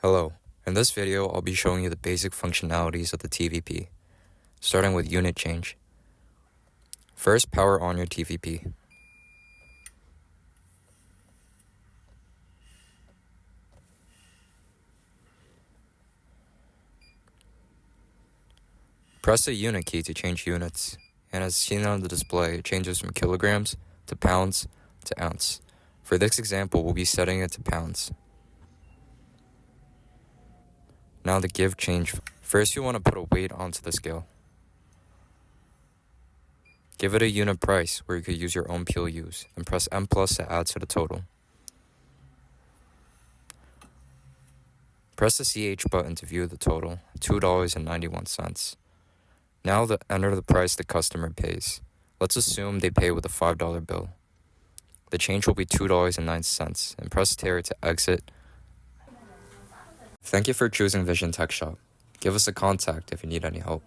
Hello, in this video I'll be showing you the basic functionalities of the TVP, starting with unit change. First, power on your TVP. Press the unit key to change units, and as seen on the display, it changes from kilograms to pounds to ounce. For this example, we'll be setting it to pounds. Now the give change. First, you want to put a weight onto the scale. Give it a unit price where you could use your own PLUs, and press M+ to add to the total. Press the CH button to view the total, $2.91. Now enter the price the customer pays. Let's assume they pay with a $5 bill. The change will be $2.09, and press Enter to exit. Thank you for choosing Vision Tech Shop. Give us a contact if you need any help.